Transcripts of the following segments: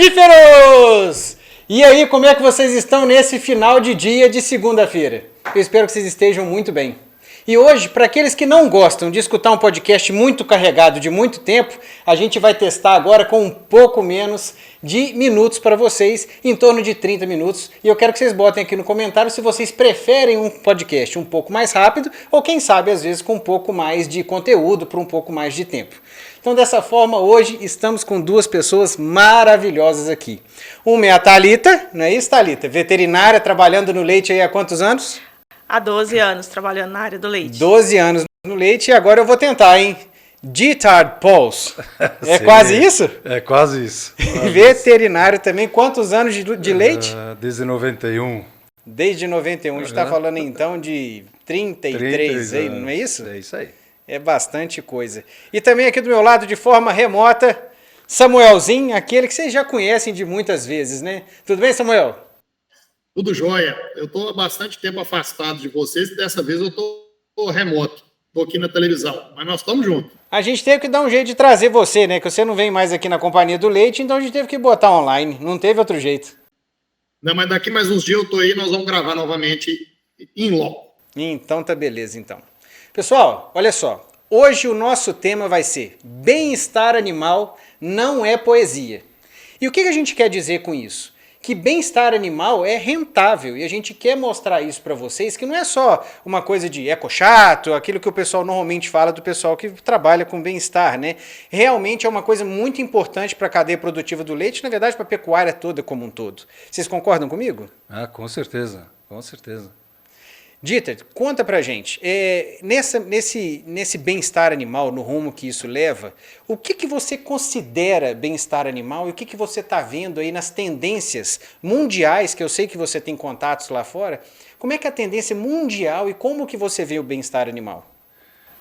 Mamíferos! E aí, como é que vocês estão nesse final de dia de segunda-feira? Eu espero que vocês estejam muito bem. E hoje, para aqueles que não gostam de escutar um podcast muito carregado de muito tempo, a gente vai testar agora com um pouco menos de minutos para vocês, em torno de 30 minutos. E eu quero que vocês botem aqui no comentário se vocês preferem um podcast um pouco mais rápido ou quem sabe, às vezes, com um pouco mais de conteúdo por um pouco mais de tempo. Então, dessa forma, hoje estamos com duas pessoas maravilhosas aqui. Uma é a Thalita, não é isso, Thalita? Veterinária, trabalhando no leite aí há quantos anos? Há 12 anos trabalhando na área do leite. 12 anos no leite e agora eu vou tentar, hein? Dieter Pauls. É Sim, quase isso? É quase isso. Veterinário também. Quantos anos de leite? Desde 91. Desde 91. A gente está falando então de 33 aí, não é isso? É isso aí. É bastante coisa. E também aqui do meu lado, de forma remota, Samuelzinho, aquele que vocês já conhecem de muitas vezes, né? Tudo bem, Samuel? Tudo jóia. Eu estou há bastante tempo afastado de vocês e dessa vez eu estou remoto. Estou aqui na televisão, mas nós estamos juntos. A gente teve que dar um jeito de trazer você, né? Que você não vem mais aqui na Companhia do Leite, então a gente teve que botar online. Não teve outro jeito. Não, mas daqui mais uns dias eu estou aí e nós vamos gravar novamente em loco. Então tá beleza, então. Pessoal, olha só. Hoje o nosso tema vai ser bem-estar animal não é poesia. E o que a gente quer dizer com isso? Que bem-estar animal é rentável e a gente quer mostrar isso para vocês, que não é só uma coisa de eco-chato, aquilo que o pessoal normalmente fala do pessoal que trabalha com bem-estar, né? Realmente é uma coisa muito importante para a cadeia produtiva do leite, na verdade para a pecuária toda como um todo. Vocês concordam comigo? Ah, com certeza, com certeza. Dieter, conta pra gente, nesse bem-estar animal, no rumo que isso leva, o que você considera bem-estar animal e o que você está vendo aí nas tendências mundiais, que eu sei que você tem contatos lá fora, como é que é a tendência mundial e como que você vê o bem-estar animal?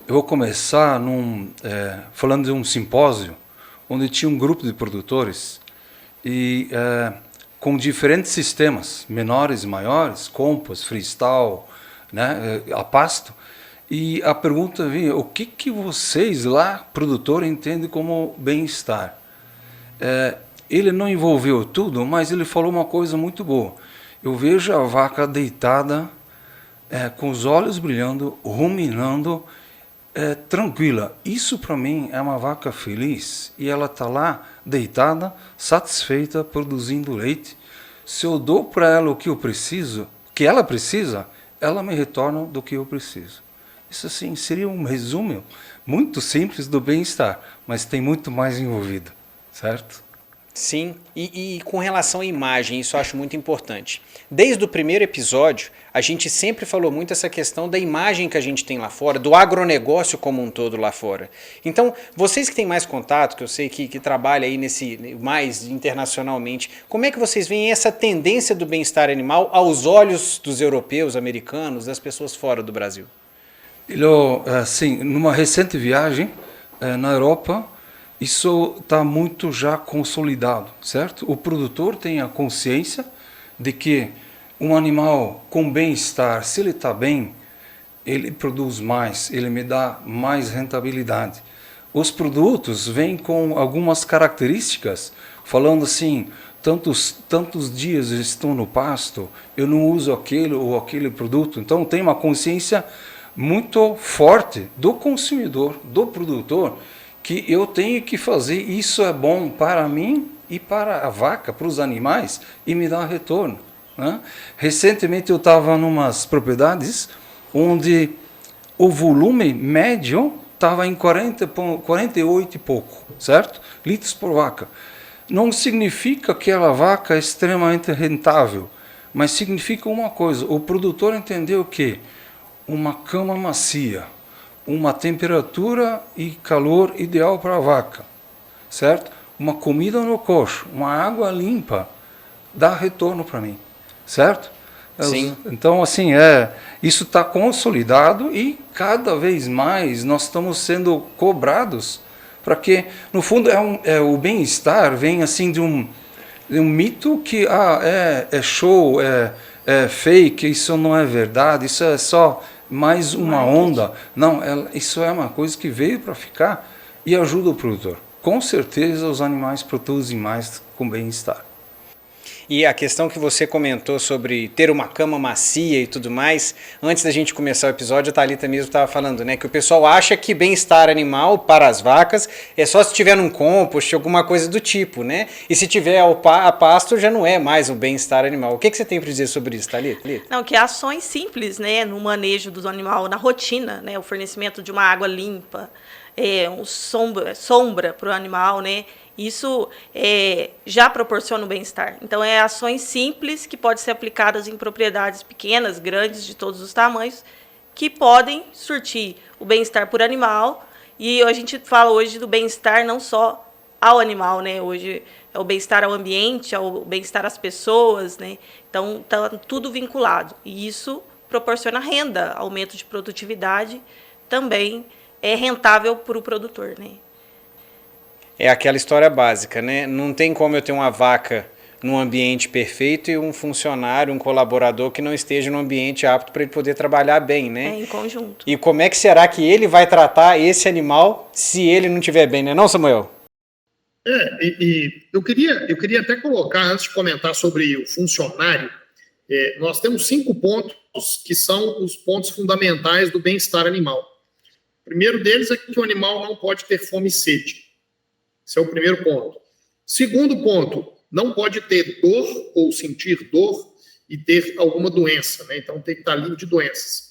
Eu vou começar falando de um simpósio, onde tinha um grupo de produtores e com diferentes sistemas, menores e maiores, compost, freestyle, né, a pasto, e a pergunta vinha, o que vocês lá, produtor, entendem como bem-estar? Ele não envolveu tudo, mas ele falou uma coisa muito boa. Eu vejo a vaca deitada, com os olhos brilhando, ruminando, tranquila. Isso para mim é uma vaca feliz, e ela está lá deitada, satisfeita, produzindo leite. Se eu dou para ela o que eu preciso, o que ela precisa, ela me retorna do que eu preciso. Isso assim seria um resumo muito simples do bem-estar, mas tem muito mais envolvido, certo? Sim, e com relação à imagem, isso eu acho muito importante. Desde o primeiro episódio, a gente sempre falou muito essa questão da imagem que a gente tem lá fora, do agronegócio como um todo lá fora. Então, vocês que têm mais contato, que eu sei que trabalham aí mais internacionalmente, como é que vocês veem essa tendência do bem-estar animal aos olhos dos europeus, americanos, das pessoas fora do Brasil? Sim, numa recente viagem na Europa, isso está muito já consolidado, certo? O produtor tem a consciência de que um animal com bem-estar, se ele está bem, ele produz mais, ele me dá mais rentabilidade. Os produtos vêm com algumas características, falando assim, tantos dias eu estou no pasto, eu não uso aquele ou aquele produto. Então tem uma consciência muito forte do consumidor, do produtor, que eu tenho que fazer, isso é bom para mim e para a vaca, para os animais, e me dá retorno, né? Recentemente eu estava em umas propriedades onde o volume médio estava em 48 e pouco, certo? Litros por vaca. Não significa que aquela vaca é extremamente rentável, mas significa uma coisa, o produtor entendeu que uma cama macia, uma temperatura e calor ideal para a vaca, certo? Uma comida no coxo, uma água limpa, dá retorno para mim, certo? Sim. Então, assim, isso está consolidado e cada vez mais nós estamos sendo cobrados para que, no fundo, o bem-estar vem assim de um mito que é show, é fake, isso não é verdade, isso é só mais uma onda. Não, isso é uma coisa que veio para ficar e ajuda o produtor. Com certeza os animais produzem mais com bem-estar. E a questão que você comentou sobre ter uma cama macia e tudo mais, antes da gente começar o episódio, a Thalita mesmo estava falando, né, que o pessoal acha que bem-estar animal para as vacas é só se tiver num compost, alguma coisa do tipo, né? E se tiver a pasto, já não é mais o bem-estar animal. O que você tem para dizer sobre isso, Thalita? Não, que ações simples, né, no manejo do animal, na rotina, né, o fornecimento de uma água limpa, sombra para o animal, né? Isso já proporciona o bem-estar. Então, ações simples que podem ser aplicadas em propriedades pequenas, grandes, de todos os tamanhos, que podem surtir o bem-estar por animal. E a gente fala hoje do bem-estar não só ao animal, né? Hoje é o bem-estar ao ambiente, é o bem-estar às pessoas, né? Então, está tudo vinculado. E isso proporciona renda, aumento de produtividade, também é rentável para o produtor, né? É aquela história básica, né? Não tem como eu ter uma vaca num ambiente perfeito e um funcionário, um colaborador que não esteja num ambiente apto para ele poder trabalhar bem, né? Em conjunto. E como é que será que ele vai tratar esse animal se ele não estiver bem, né, não, Samuel? Eu queria até colocar, antes de comentar sobre o funcionário, nós temos 5 pontos que são os pontos fundamentais do bem-estar animal. O primeiro deles é que o animal não pode ter fome e sede. Esse é o primeiro ponto. Segundo ponto, não pode ter dor ou sentir dor e ter alguma doença, né? Então tem que estar livre de doenças.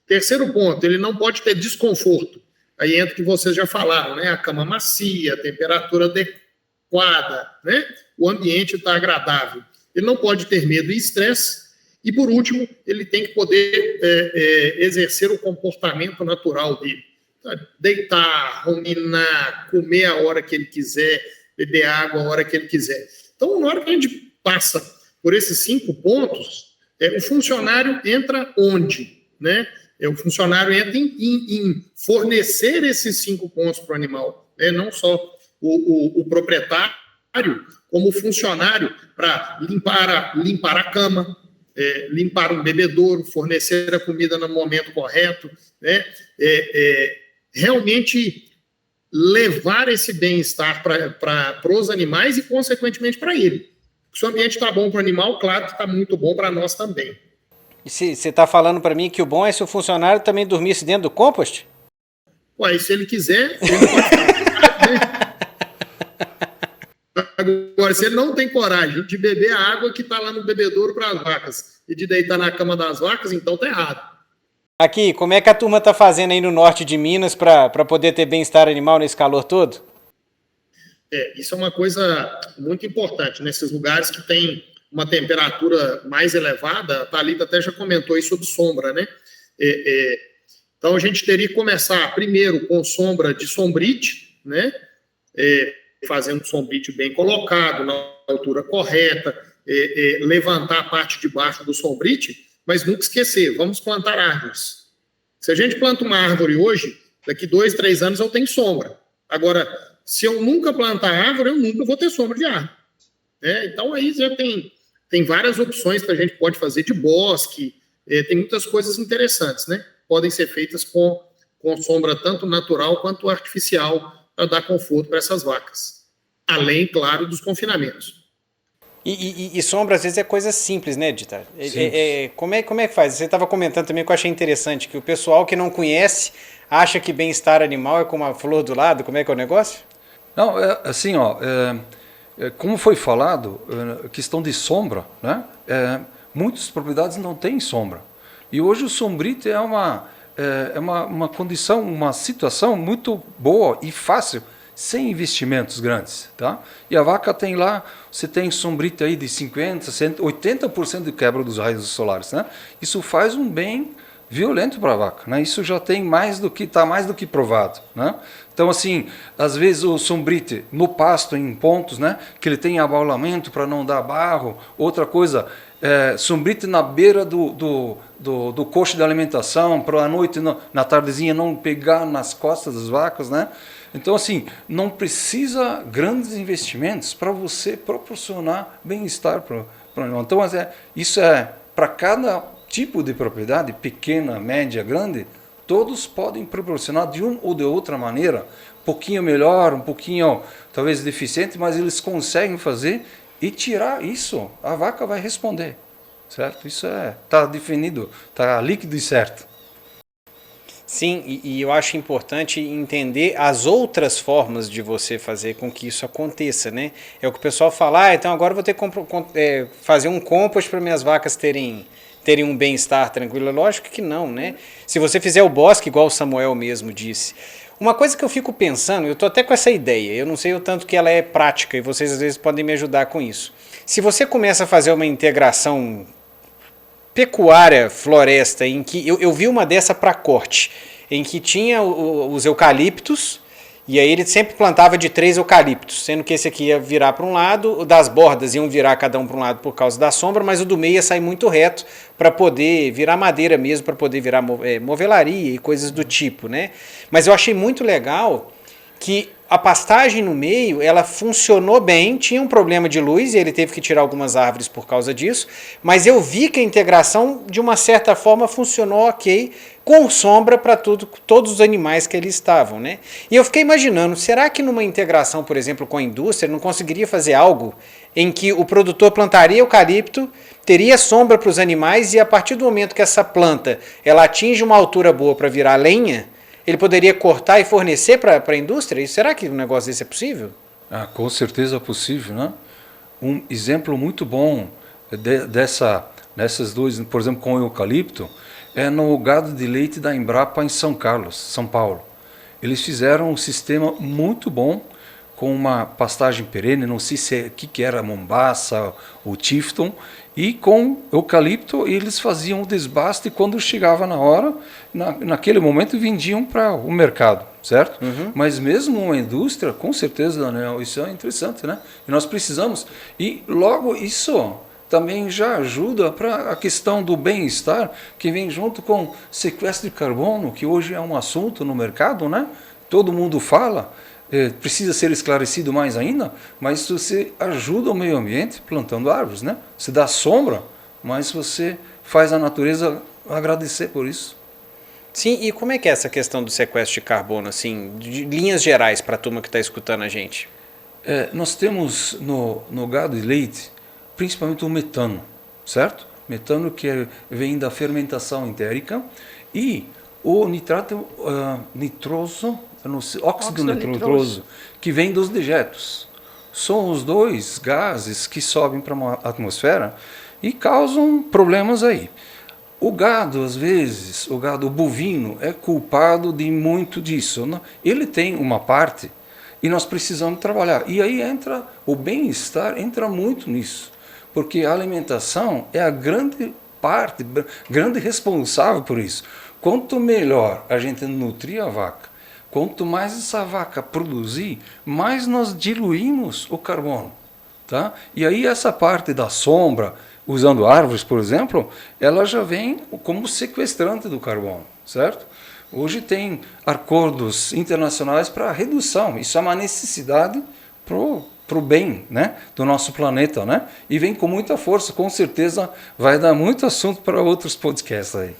Terceiro ponto, ele não pode ter desconforto. Aí entra o que vocês já falaram, né? A cama macia, a temperatura adequada, né? O ambiente está agradável. Ele não pode ter medo e estresse. E, por último, ele tem que poder exercer o comportamento natural dele. Deitar, ruminar, comer a hora que ele quiser, beber água a hora que ele quiser. Então, na hora que a gente passa por esses 5 pontos, o funcionário entra onde? Né? O funcionário entra em fornecer esses 5 pontos para o animal. Não só o proprietário, como o funcionário para limpar a cama, limpar um bebedouro, fornecer a comida no momento correto, né? Realmente levar esse bem-estar para os animais e, consequentemente, para ele. Se o ambiente está bom para o animal, claro que está muito bom para nós também. E você está falando para mim que o bom é se o funcionário também dormisse dentro do compost? Ué, se ele quiser, ele pode. Agora, se ele não tem coragem de beber a água que está lá no bebedouro para as vacas e de deitar na cama das vacas, então está errado. Aqui, como é que a turma está fazendo aí no norte de Minas para poder ter bem-estar animal nesse calor todo? Isso é uma coisa muito importante. Nesses lugares que tem uma temperatura mais elevada, a Thalita até já comentou aí sobre sombra, né? Então, a gente teria que começar primeiro com sombra de sombrite, né? Fazendo sombrite bem colocado, na altura correta, levantar a parte de baixo do sombrite, mas nunca esquecer, vamos plantar árvores. Se a gente planta uma árvore hoje, daqui 2, 3 anos eu tenho sombra. Agora, se eu nunca plantar árvore, eu nunca vou ter sombra de árvore. Então, aí já tem várias opções que a gente pode fazer de bosque, tem muitas coisas interessantes, né? Podem ser feitas com sombra tanto natural quanto artificial para dar conforto para essas vacas. Além, claro, dos confinamentos. E sombra, às vezes, é coisa simples, né, Dita? Como é que faz? Você estava comentando também que eu achei interessante, que o pessoal que não conhece acha que bem-estar animal é como a flor do lado. Como é que é o negócio? Não, assim, como foi falado, questão de sombra, né? Muitas propriedades não têm sombra. E hoje o sombrite é uma condição, uma situação muito boa e fácil, sem investimentos grandes, tá? E a vaca tem lá, você tem sombrite aí de 50%, 80% de quebra dos raios solares, né? Isso faz um bem violento para a vaca, né? Isso já tem está mais do que provado, né? Então, assim, às vezes o sombrite no pasto, em pontos, né, que ele tem abaulamento para não dar barro. Outra coisa, sombrite na beira do coxo de alimentação, para a noite, na tardezinha, não pegar nas costas das vacas, né? Então, assim, não precisa grandes investimentos para você proporcionar bem-estar para o animal. Então, isso é para cada tipo de propriedade, pequena, média, grande, todos podem proporcionar de uma ou de outra maneira, um pouquinho melhor, um pouquinho talvez deficiente, mas eles conseguem fazer e tirar isso, a vaca vai responder, certo? Isso está definido, está líquido e certo. Sim, e eu acho importante entender as outras formas de você fazer com que isso aconteça, né? É o que o pessoal fala, então agora eu vou ter que fazer um compost para minhas vacas terem um bem-estar tranquilo. Lógico que não, né? Se você fizer o bosque, igual o Samuel mesmo disse. Uma coisa que eu fico pensando, eu estou até com essa ideia, eu não sei o tanto que ela é prática e vocês às vezes podem me ajudar com isso. Se você começa a fazer uma integração pecuária floresta, em que eu vi uma dessa para corte, em que tinha os eucaliptos, e aí ele sempre plantava de 3 eucaliptos, sendo que esse aqui ia virar para um lado, o das bordas iam virar cada um para um lado por causa da sombra, mas o do meio ia sair muito reto para poder virar madeira mesmo, para poder virar movelaria e coisas do tipo, né? Mas eu achei muito legal que a pastagem no meio, ela funcionou bem, tinha um problema de luz e ele teve que tirar algumas árvores por causa disso, mas eu vi que a integração, de uma certa forma, funcionou ok, com sombra para todos os animais que ali estavam, né? E eu fiquei imaginando, será que numa integração, por exemplo, com a indústria, não conseguiria fazer algo em que o produtor plantaria eucalipto, teria sombra para os animais e a partir do momento que essa planta ela atinge uma altura boa para virar lenha, ele poderia cortar e fornecer para a indústria? E será que um negócio desse é possível? Com certeza é possível, né? Um exemplo muito bom dessas duas, por exemplo, com o eucalipto, é no gado de leite da Embrapa em São Carlos, São Paulo. Eles fizeram um sistema muito bom com uma pastagem perene, não sei se o que era Mombaça ou Tifton, e com eucalipto eles faziam o desbaste e quando chegava na hora, naquele momento vendiam para o mercado, certo? Uhum. Mas mesmo uma indústria, com certeza, Daniel, isso é interessante, né? E nós precisamos, e logo isso também já ajuda para a questão do bem-estar, que vem junto com sequestro de carbono, que hoje é um assunto no mercado, né? Todo mundo fala, precisa ser esclarecido mais ainda, mas você ajuda o meio ambiente plantando árvores, né? Você dá sombra, mas você faz a natureza agradecer por isso. Sim, e como é que é essa questão do sequestro de carbono, assim, de linhas gerais para a turma que está escutando a gente? Nós temos no gado de leite, principalmente o metano, certo? Metano que vem da fermentação entérica e o nitrato nitroso, óxido nitroso, que vem dos dejetos. São os dois gases que sobem para a atmosfera e causam problemas aí. O gado, às vezes, o gado bovino é culpado de muito disso, né? Ele tem uma parte e nós precisamos trabalhar. E aí entra o bem-estar, entra muito nisso, porque a alimentação é a grande parte, grande responsável por isso. Quanto melhor a gente nutrir a vaca, quanto mais essa vaca produzir, mais nós diluímos o carbono. Tá? E aí essa parte da sombra, usando árvores, por exemplo, ela já vem como sequestrante do carbono, certo? Hoje tem acordos internacionais para redução, isso é uma necessidade para o bem, né, do nosso planeta, né? E vem com muita força, com certeza vai dar muito assunto para outros podcasts aí.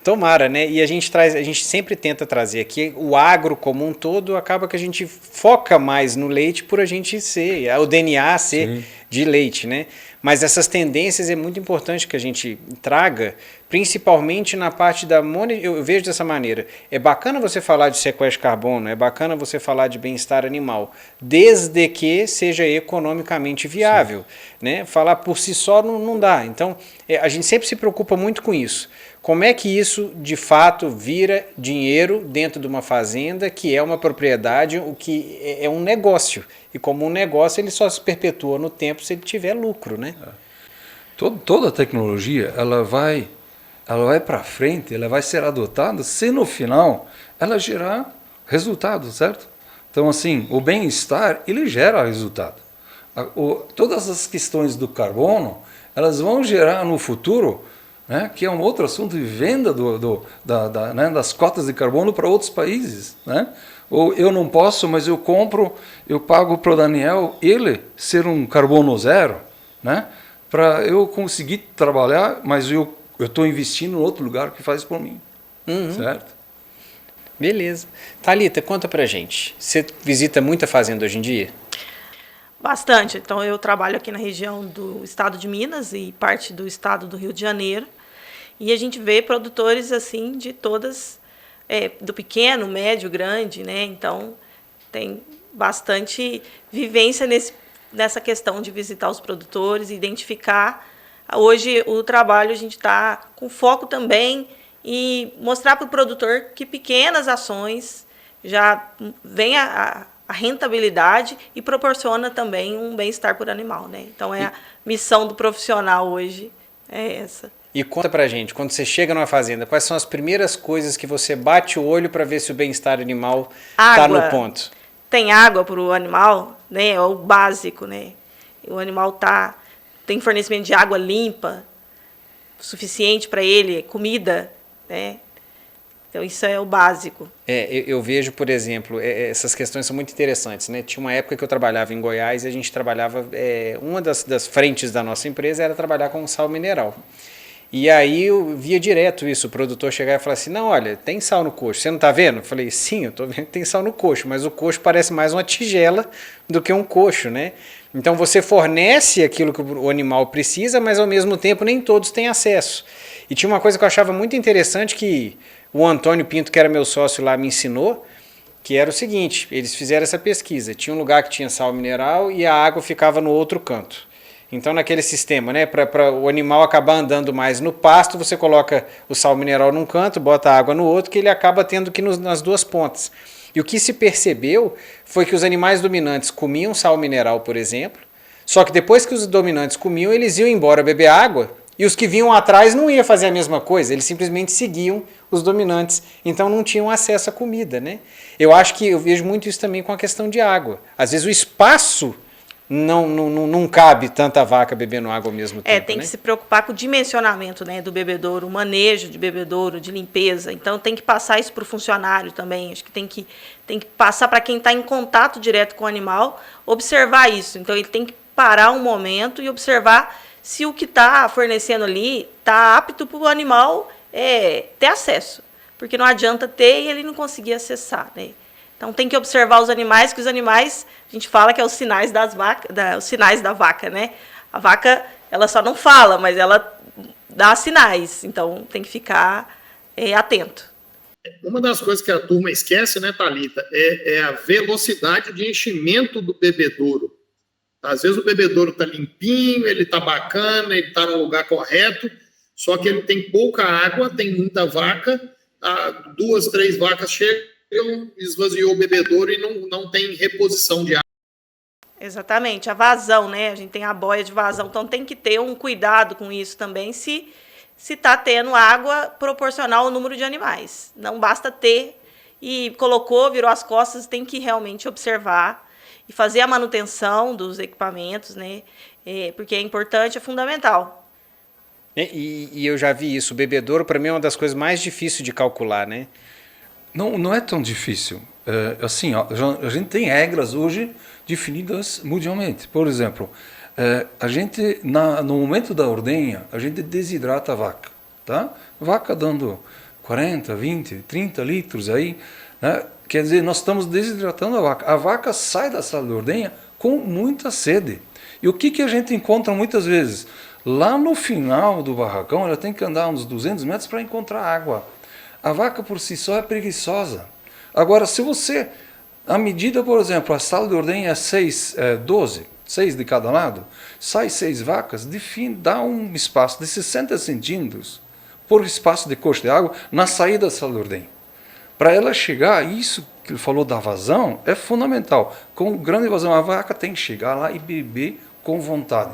Tomara, né? E a gente sempre tenta trazer aqui o agro como um todo, acaba que a gente foca mais no leite por a gente ser, o DNA ser Sim. de leite, né? Mas essas tendências é muito importante que a gente traga, principalmente na parte da eu vejo dessa maneira. É bacana você falar de sequestro de carbono, é bacana você falar de bem-estar animal, desde que seja economicamente viável, né? Falar por si só não dá. Então, a gente sempre se preocupa muito com isso. Como é que isso, de fato, vira dinheiro dentro de uma fazenda, que é uma propriedade, o que é um negócio. E como um negócio, ele só se perpetua no tempo se ele tiver lucro, né? Toda a tecnologia, ela vai para frente, ela vai ser adotada se no final ela gerar resultado, certo? Então, assim, o bem-estar, ele gera resultado. Todas as questões do carbono, elas vão gerar no futuro, né, que é um outro assunto de venda né, das cotas de carbono para outros países, né? Ou eu não posso, mas eu compro, eu pago para o Daniel ele ser um carbono zero, né? Para eu conseguir trabalhar, mas eu eu estou investindo em outro lugar que faz por mim, certo? Beleza. Thalita, conta pra gente. Você visita muita fazenda hoje em dia? Bastante. Então, eu trabalho aqui na região do estado de Minas e parte do estado do Rio de Janeiro. E a gente vê produtores assim de todas, do pequeno, médio, grande, né? Então, tem bastante vivência nessa questão de visitar os produtores, identificar. Hoje, o trabalho, a gente está com foco também e mostrar para o produtor que pequenas ações já vem a rentabilidade e proporciona também um bem-estar para o animal, né? Então, a missão do profissional hoje é essa. E conta pra gente, quando você chega numa fazenda, quais são as primeiras coisas que você bate o olho para ver se o bem-estar animal está no ponto? Tem água para o animal, né? É o básico, né? O animal tem fornecimento de água limpa, suficiente para ele, comida, né? Então, isso é o básico. Eu vejo, por exemplo, essas questões são muito interessantes, né? Tinha uma época que eu trabalhava em Goiás e a gente trabalhava... uma das frentes da nossa empresa era trabalhar com sal mineral. E aí eu via direto isso, o produtor chegar e falar assim, não, olha, tem sal no coxo, você não está vendo? Eu falei, sim, eu estou vendo que tem sal no coxo, mas o coxo parece mais uma tigela do que um coxo, né? Então você fornece aquilo que o animal precisa, mas ao mesmo tempo nem todos têm acesso. E tinha uma coisa que eu achava muito interessante que o Antônio Pinto, que era meu sócio lá, me ensinou, que era o seguinte, eles fizeram essa pesquisa, tinha um lugar que tinha sal mineral e a água ficava no outro canto. Então, naquele sistema, né, para o animal acabar andando mais no pasto, você coloca o sal mineral num canto, bota a água no outro, que ele acaba tendo que ir nas duas pontas. E o que se percebeu foi que os animais dominantes comiam sal mineral, por exemplo, só que depois que os dominantes comiam, eles iam embora beber água, e os que vinham atrás não iam fazer a mesma coisa, eles simplesmente seguiam os dominantes, então não tinham acesso à comida, né? Eu acho que eu vejo muito isso também com a questão de água. Às vezes o espaço não cabe tanta vaca bebendo água ao mesmo tempo. Tem né? que se preocupar com o dimensionamento, né, do bebedouro, o manejo de bebedouro, de limpeza. Então, tem que passar isso para o funcionário também. Acho que tem que passar para quem está em contato direto com o animal, observar isso. Então, ele tem que parar um momento e observar se o que está fornecendo ali está apto para o animal ter acesso. Porque não adianta ter e ele não conseguir acessar, né? Então, tem que observar os animais, que os animais, a gente fala que é os sinais os sinais da vaca, né? A vaca, ela só não fala, mas ela dá sinais. Então, tem que ficar atento. Uma das coisas que a turma esquece, né, Thalita, é a velocidade de enchimento do bebedouro. Às vezes o bebedouro está limpinho, ele está bacana, ele está no lugar correto, só que ele tem pouca água, tem muita vaca, 2, 3 vacas chegam, esvaziou o bebedouro e não tem reposição de água. Exatamente, a vazão, né? A gente tem a boia de vazão, então tem que ter um cuidado com isso também, se está tendo água proporcional ao número de animais. Não basta ter e colocou, virou as costas, tem que realmente observar e fazer a manutenção dos equipamentos, né? Porque é importante, é fundamental. E eu já vi isso, o bebedouro para mim é uma das coisas mais difíceis de calcular, né? Não é tão difícil. Assim, ó, a gente tem regras hoje definidas mundialmente. Por exemplo, a gente, no momento da ordenha, a gente desidrata a vaca. Tá? Vaca dando 40, 20, 30 litros aí, né? Quer dizer, nós estamos desidratando a vaca. A vaca sai da sala de ordenha com muita sede. E o que a gente encontra muitas vezes? Lá no final do barracão, ela tem que andar uns 200 metros para encontrar água. A vaca por si só é preguiçosa. Agora, se você, a medida, por exemplo, a sala de ordenha é 12, 6 de cada lado, sai 6 vacas, dá um espaço de 60 centímetros por espaço de coxo de água na saída da sala de ordenha. Para ela chegar, isso que ele falou da vazão, é fundamental. Com grande vazão, a vaca tem que chegar lá e beber com vontade.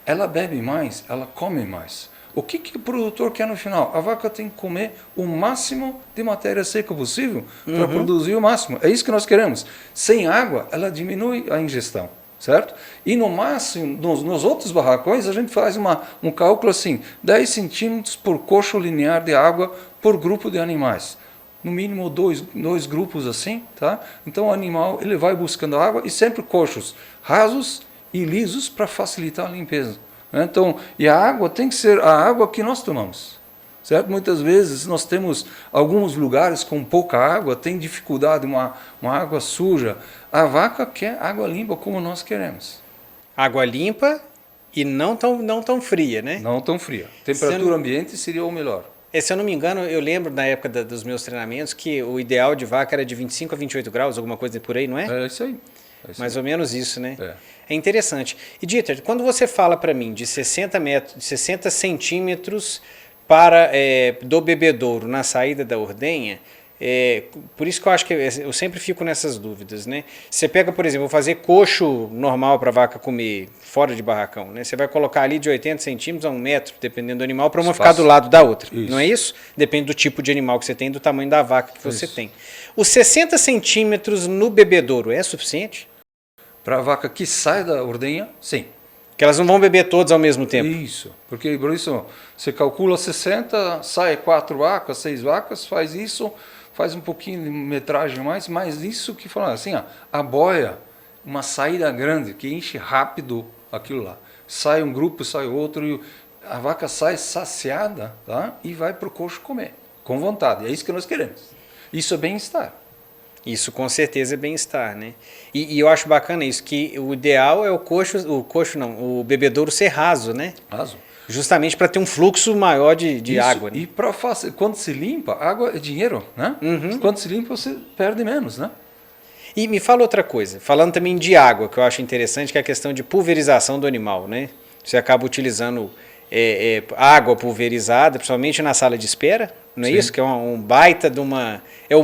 Ela bebe mais, ela come mais. O que o produtor quer no final? A vaca tem que comer o máximo de matéria seca possível para produzir o máximo. É isso que nós queremos. Sem água, ela diminui a ingestão, certo? E no máximo, nos outros barracões, a gente faz um cálculo assim, 10 centímetros por coxo linear de água por grupo de animais. No mínimo dois grupos assim, tá? Então o animal ele vai buscando água e sempre coxos rasos e lisos para facilitar a limpeza. Então, e a água tem que ser a água que nós tomamos. certo? Muitas vezes nós temos alguns lugares com pouca água, tem dificuldade, uma água suja. A vaca quer água limpa como nós queremos. Água limpa e não tão fria, né? Não tão fria. Temperatura ambiente seria o melhor. Se eu não me engano, eu lembro na época dos meus treinamentos que o ideal de vaca era de 25 a 28 graus, alguma coisa por aí, não é? É isso aí. Mais ou menos isso, né? É interessante. E Dieter, quando você fala para mim de 60 centímetros para do bebedouro na saída da ordenha, por isso que eu acho que eu sempre fico nessas dúvidas, né? Você pega, por exemplo, vou fazer coxo normal para a vaca comer fora de barracão, né? Você vai colocar ali de 80 centímetros a 1 metro, dependendo do animal, para uma ficar do lado da outra, não é isso? Depende do tipo de animal que você tem, do tamanho da vaca que você tem. Os 60 centímetros no bebedouro é suficiente? Para a vaca que sai da ordenha, sim. Que elas não vão beber todas ao mesmo tempo. Isso, porque por isso você calcula 60, sai 4 vacas, 6 vacas, faz isso, faz um pouquinho de metragem mais, mas isso que fala assim, ó, a boia, uma saída grande que enche rápido aquilo lá. Sai um grupo, sai outro, e a vaca sai saciada, tá? E vai para o coxo comer, com vontade. É isso que nós queremos. Isso é bem-estar. Isso com certeza é bem-estar, né? E eu acho bacana isso, que o ideal é o bebedouro ser raso, né? Raso. Justamente para ter um fluxo maior de água. Né? E quando se limpa, água é dinheiro, né? Quando se limpa, você perde menos, né? E me fala outra coisa, falando também de água, que eu acho interessante, que é a questão de pulverização do animal, né? Você acaba utilizando água pulverizada, principalmente na sala de espera, não é isso? Que é um baita de uma... o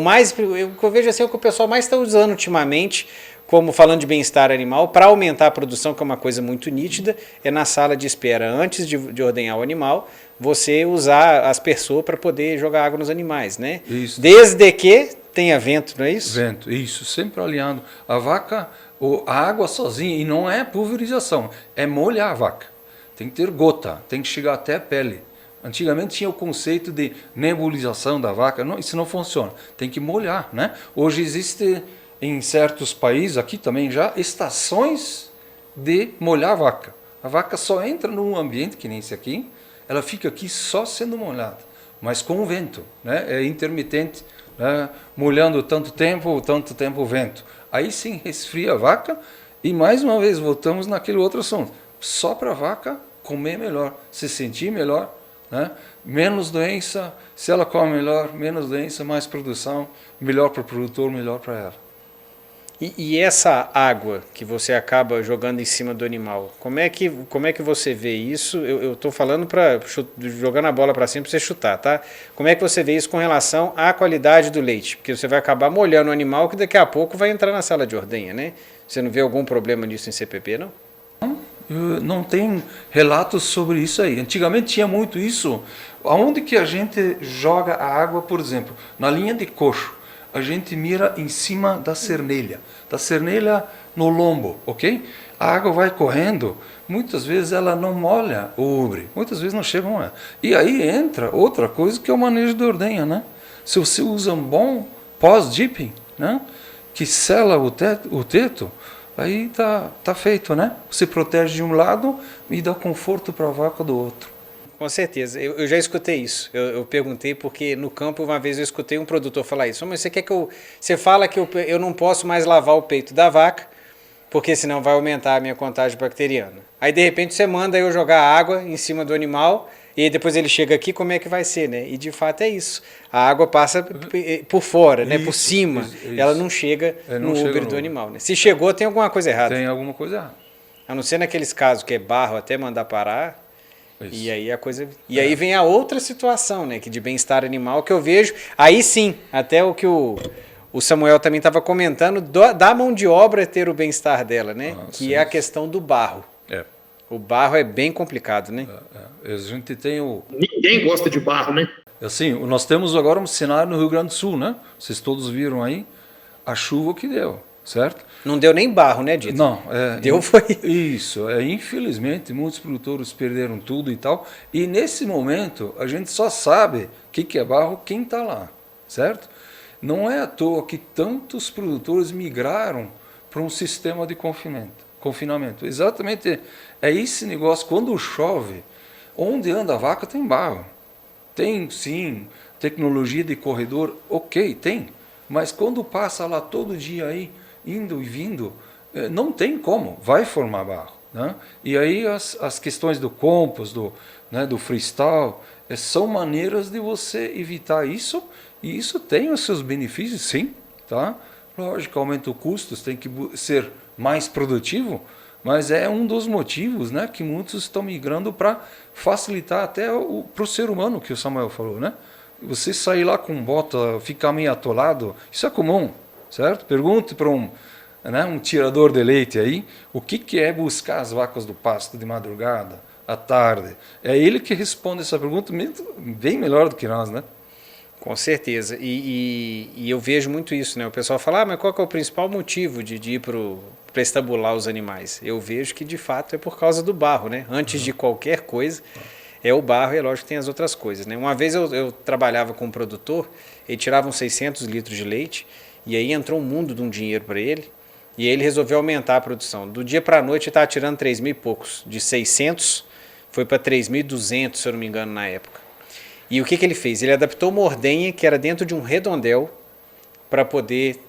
que eu vejo assim, é o que o pessoal mais está usando ultimamente, como falando de bem-estar animal, para aumentar a produção, que é uma coisa muito nítida, é na sala de espera, antes de ordenhar o animal, você usar aspersor para poder jogar água nos animais, né? Isso. Desde que tenha vento, não é isso? Vento, isso, sempre alinhando. A vaca, a água sozinha, e não é pulverização, é molhar a vaca. Tem que ter gota, tem que chegar até a pele. Antigamente tinha o conceito de nebulização da vaca, não, isso não funciona, tem que molhar, né? Hoje existe em certos países, aqui também já, estações de molhar a vaca. A vaca só entra num ambiente que nem esse aqui, ela fica aqui só sendo molhada, mas com o vento, né? É intermitente, né? Molhando tanto tempo o vento. Aí sim resfria a vaca e mais uma vez voltamos naquele outro assunto. Só para a vaca comer melhor, se sentir melhor, né? Menos doença, se ela come melhor, menos doença, mais produção, melhor para o produtor, melhor para ela. E essa água que você acaba jogando em cima do animal, como é que você vê isso? Eu estou falando para jogando a bola para cima para você chutar, tá? Como é que você vê isso com relação à qualidade do leite? Porque você vai acabar molhando o animal que daqui a pouco vai entrar na sala de ordenha, né? Você não vê algum problema nisso em CPP, não? Não tem relatos sobre isso aí. Antigamente tinha muito isso. Aonde que a gente joga a água, por exemplo? Na linha de coxo. A gente mira em cima da cernelha no lombo, ok? A água vai correndo, muitas vezes ela não molha o ubre, muitas vezes não chega a molhar. E aí entra outra coisa que é o manejo da ordenha, né? Se você usa um bom pós-dipping, né? Que sela o teto, aí tá feito, né? Você protege de um lado e dá conforto para a vaca do outro. Com certeza, eu já escutei isso. Eu perguntei porque no campo uma vez eu escutei um produtor falar isso. Mas você quer que você fala que eu não posso mais lavar o peito da vaca porque senão vai aumentar a minha contagem bacteriana. Aí de repente você manda eu jogar água em cima do animal e aí depois ele chega aqui, como é que vai ser, né? E de fato é isso. A água passa por fora, né? Por cima. Isso. Ela não chega no úbere do animal, né? Se chegou, tem alguma coisa errada. Tem alguma coisa errada. A não ser naqueles casos que é barro até mandar parar. Isso. E aí a coisa. E aí vem a outra situação, né? Que de bem-estar animal que eu vejo. Aí sim, até o que o Samuel também estava comentando, da mão de obra ter o bem-estar dela, né? Que sim. É a questão do barro. O barro é bem complicado, né? A gente tem Ninguém gosta de barro, né? Assim, nós temos agora um cenário no Rio Grande do Sul, né? Vocês todos viram aí a chuva que deu, certo? Não deu nem barro, né, Dito? Não. Deu foi... Isso. Infelizmente, muitos produtores perderam tudo e tal. E nesse momento, a gente só sabe o que é barro quem está lá, certo? Não é à toa que tantos produtores migraram para um sistema de confinamento. Exatamente é esse negócio. Quando chove, onde anda a vaca tem barro. Tem, sim, tecnologia de corredor, ok, tem. Mas quando passa lá todo dia aí, indo e vindo, não tem como, vai formar barro. Né? E aí as questões do compost, do freestyle, são maneiras de você evitar isso, e isso tem os seus benefícios, sim. Tá? Lógico, aumenta os custos, tem que ser mais produtivo, mas é um dos motivos, né, que muitos estão migrando para facilitar até para o ser humano, que o Samuel falou. Né? Você sair lá com bota, ficar meio atolado, isso é comum, certo? Pergunte para um tirador de leite aí, o que é buscar as vacas do pasto de madrugada, à tarde. É ele que responde essa pergunta bem melhor do que nós, né? Com certeza. E eu vejo muito isso, né? O pessoal fala, mas qual que é o principal motivo de ir para estabular os animais? Eu vejo que, de fato, é por causa do barro, né? Antes de qualquer coisa, é o barro, e é lógico que tem as outras coisas, né? Uma vez eu trabalhava com um produtor, ele tirava uns 600 litros de leite, e aí entrou um mundo de um dinheiro para ele, e aí ele resolveu aumentar a produção. Do dia para a noite ele estava tirando 3 mil e poucos. De 600 foi para 3.200, se eu não me engano, na época. E o que ele fez? Ele adaptou uma ordenha que era dentro de um redondel para poder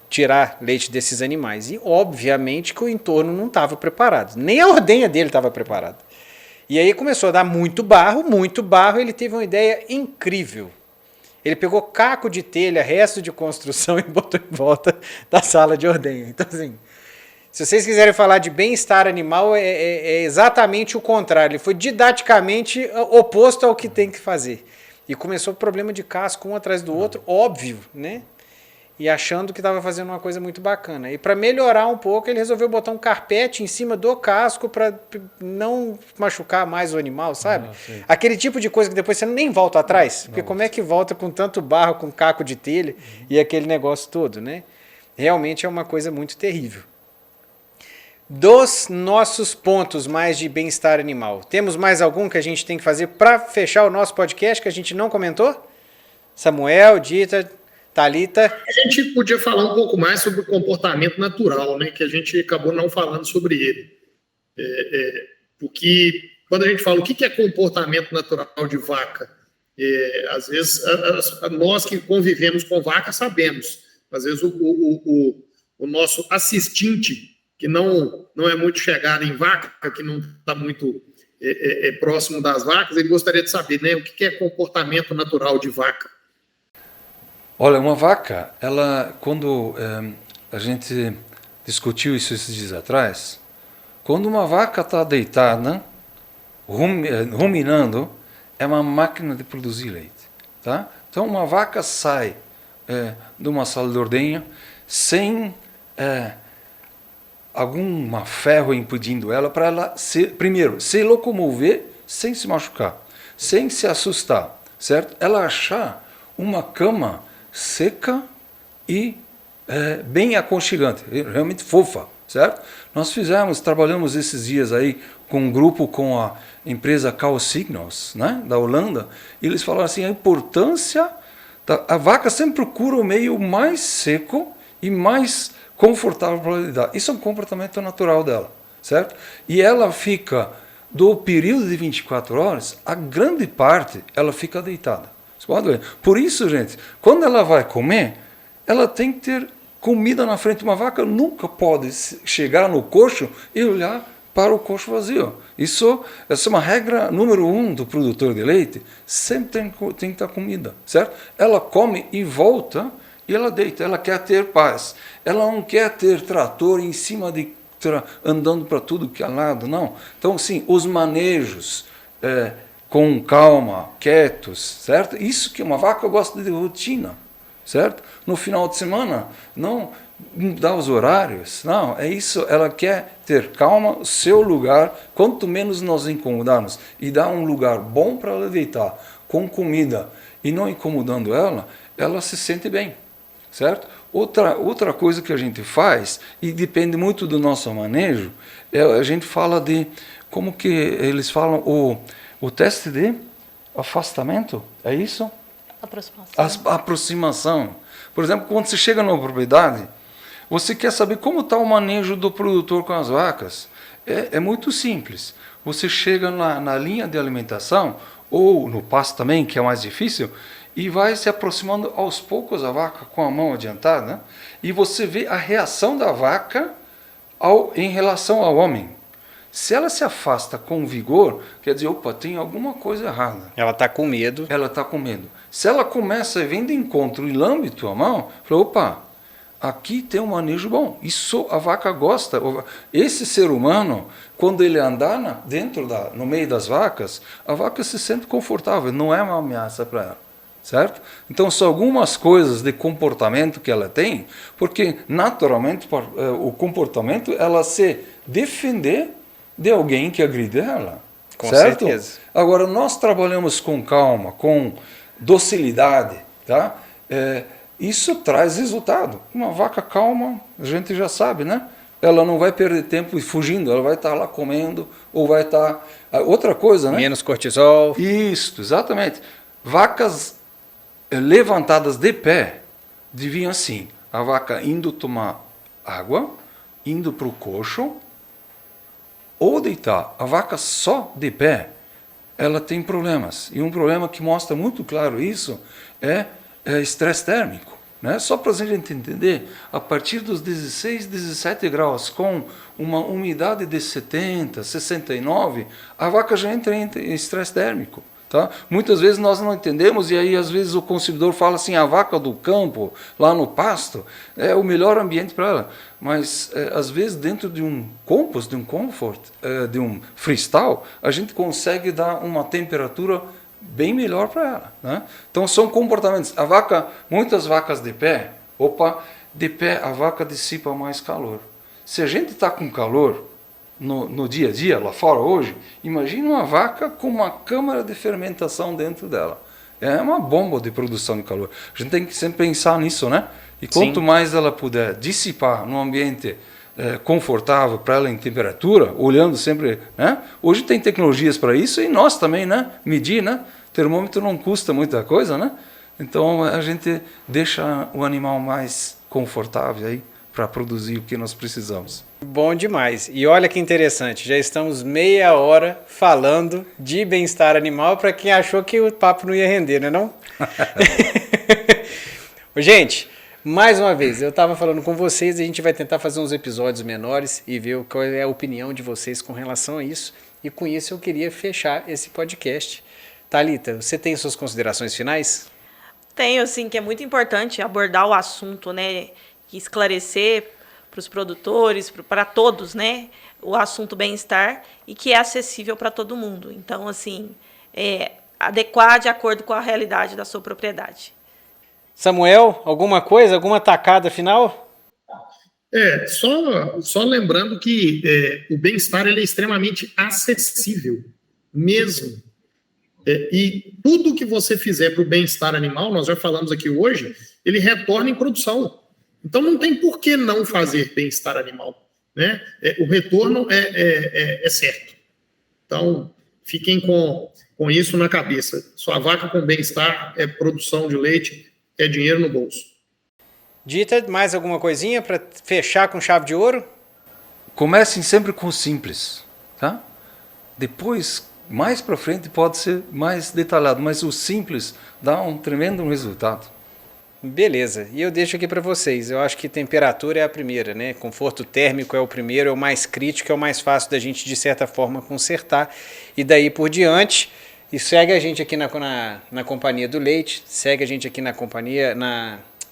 tirar leite desses animais. E, obviamente, que o entorno não estava preparado. Nem a ordenha dele estava preparada. E aí começou a dar muito barro, ele teve uma ideia incrível. Ele pegou caco de telha, resto de construção e botou em volta da sala de ordenha. Então, assim, se vocês quiserem falar de bem-estar animal, é exatamente o contrário. Ele foi didaticamente oposto ao que tem que fazer. E começou o problema de casco um atrás do outro, óbvio, né? E achando que estava fazendo uma coisa muito bacana. E para melhorar um pouco, ele resolveu botar um carpete em cima do casco para não machucar mais o animal, sabe? Aquele tipo de coisa que depois você nem volta atrás. Porque como é que volta com tanto barro, com caco de telha e aquele negócio todo, né? Realmente é uma coisa muito terrível. Dos nossos pontos mais de bem-estar animal, temos mais algum que a gente tem que fazer para fechar o nosso podcast que a gente não comentou? Samuel, Dita, Thalita? A gente podia falar um pouco mais sobre o comportamento natural, né, que a gente acabou não falando sobre ele. Porque quando a gente fala o que é comportamento natural de vaca, às vezes nós que convivemos com vaca sabemos, às vezes o nosso assistente, que não é muito chegado em vaca, que não está muito próximo das vacas, ele gostaria de saber, né, o que é comportamento natural de vaca. Olha, uma vaca, ela, quando a gente discutiu isso esses dias atrás, quando uma vaca está deitada, ruminando, é uma máquina de produzir leite. Tá? Então, uma vaca sai de uma sala de ordenha sem algum ferro impedindo ela, para ela, primeiro, se locomover sem se machucar, sem se assustar, certo? Ela achar uma cama seca e bem aconchegante, realmente fofa, certo? Nós trabalhamos esses dias aí com um grupo com a empresa Cow Signals, né, da Holanda, e eles falaram assim, a importância, a vaca sempre procura o meio mais seco e mais confortável para lidar. Isso é um comportamento natural dela, certo? E ela fica, do período de 24 horas, a grande parte ela fica deitada. Você pode ver. Por isso, gente, quando ela vai comer, ela tem que ter comida na frente. Uma vaca nunca pode chegar no coxo e olhar para o coxo vazio. Essa é uma regra número 1 do produtor de leite. Sempre tem que ter comida, certo? Ela come e volta e ela deita. Ela quer ter paz. Ela não quer ter trator em cima de andando para tudo que é lado, não. Então, sim, os manejos com calma, quietos, certo? Isso que uma vaca gosta de rotina, certo? No final de semana, não dá os horários, não, é isso, ela quer ter calma, o seu lugar, quanto menos nós incomodarmos e dar um lugar bom para ela deitar, com comida e não incomodando ela se sente bem, certo? Outra coisa que a gente faz, e depende muito do nosso manejo, a gente fala de, como que eles falam, o teste de afastamento, é isso? Aproximação. Por exemplo, quando você chega numa propriedade, você quer saber como está o manejo do produtor com as vacas. É muito simples. Você chega na linha de alimentação, ou no pasto também, que é mais difícil, e vai se aproximando aos poucos a vaca com a mão adiantada, né? E você vê a reação da vaca em relação ao homem. Se ela se afasta com vigor, quer dizer, opa, tem alguma coisa errada. Ela está com medo. Ela está com medo. Se ela começa a vir de encontro e lambe tua mão, fala, opa, aqui tem um manejo bom. Isso a vaca gosta. Esse ser humano, quando ele andar no meio das vacas, a vaca se sente confortável, não é uma ameaça para ela. Certo? Então são algumas coisas de comportamento que ela tem, porque naturalmente o comportamento ela se defender de alguém que agride ela. Com certo? certeza. Agora nós trabalhamos com calma, com docilidade, tá? Isso traz resultado. Uma vaca calma, a gente já sabe, né? Ela não vai perder tempo fugindo, ela vai estar lá comendo, ou vai estar... Outra coisa, né? Menos cortisol. Isso, exatamente. Vacas levantadas de pé, deviam assim, a vaca indo tomar água, indo para o coxo, ou deitar. A vaca só de pé, ela tem problemas. E um problema que mostra muito claro isso é estresse térmico. Né? Só para a gente entender, a partir dos 16, 17 graus, com uma umidade de 70, 69, a vaca já entra em estresse térmico. Tá? Muitas vezes nós não entendemos e aí às vezes o consumidor fala assim, a vaca do campo, lá no pasto, é o melhor ambiente para ela. Mas às vezes dentro de um compost, de um comfort, de um freestyle, a gente consegue dar uma temperatura bem melhor para ela. Né? Então são comportamentos. Muitas vacas de pé, de pé a vaca dissipa mais calor. Se a gente está com calor, no dia a dia, lá fora hoje, imagine uma vaca com uma câmara de fermentação dentro dela. É uma bomba de produção de calor. A gente tem que sempre pensar nisso, né? E quanto mais ela puder dissipar num ambiente confortável para ela em temperatura, olhando sempre, né? Hoje tem tecnologias para isso e nós também, né? Medir, né? Termômetro não custa muita coisa, né? Então a gente deixa o animal mais confortável aí para produzir o que nós precisamos. Bom demais. E olha que interessante, já estamos meia hora falando de bem-estar animal para quem achou que o papo não ia render, não é não? Gente, mais uma vez, eu estava falando com vocês, a gente vai tentar fazer uns episódios menores e ver qual é a opinião de vocês com relação a isso. E com isso eu queria fechar esse podcast. Thalita, você tem suas considerações finais? Tenho, sim, que é muito importante abordar o assunto, né? Esclarecer para os produtores, para todos, né, o assunto bem-estar e que é acessível para todo mundo. Então, assim, adequar de acordo com a realidade da sua propriedade. Samuel, alguma coisa, alguma tacada final? Só lembrando que o bem-estar ele é extremamente acessível, mesmo. E tudo que você fizer para o bem-estar animal, nós já falamos aqui hoje, ele retorna em produção. Então, não tem por que não fazer bem-estar animal. Né? O retorno é certo. Então, fiquem com isso na cabeça. Sua vaca com bem-estar é produção de leite, é dinheiro no bolso. Dita, mais alguma coisinha para fechar com chave de ouro? Comecem sempre com o simples. Tá? Depois, mais para frente, pode ser mais detalhado, mas o simples dá um tremendo resultado. Beleza, e eu deixo aqui para vocês, eu acho que temperatura é a primeira, né? Conforto térmico é o primeiro, é o mais crítico, é o mais fácil da gente, de certa forma, consertar. E daí por diante, e segue a gente aqui na Companhia do Leite, segue a gente aqui na companhia,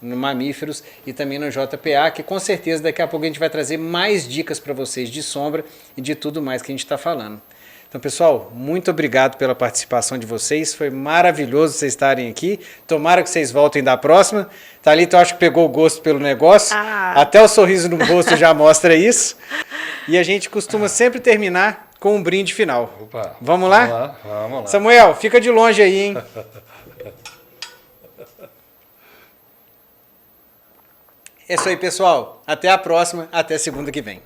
no Mamíferos e também no JPA, que com certeza daqui a pouco a gente vai trazer mais dicas para vocês de sombra e de tudo mais que a gente está falando. Então, pessoal, muito obrigado pela participação de vocês. Foi maravilhoso vocês estarem aqui. Tomara que vocês voltem da próxima. Thalita, eu acho que pegou o gosto pelo negócio. Até o sorriso no rosto já mostra isso. E a gente costuma sempre terminar com um brinde final. Opa, vamos lá? Vamos lá. Samuel, fica de longe aí, hein? É isso aí, pessoal. Até a próxima. Até segunda que vem.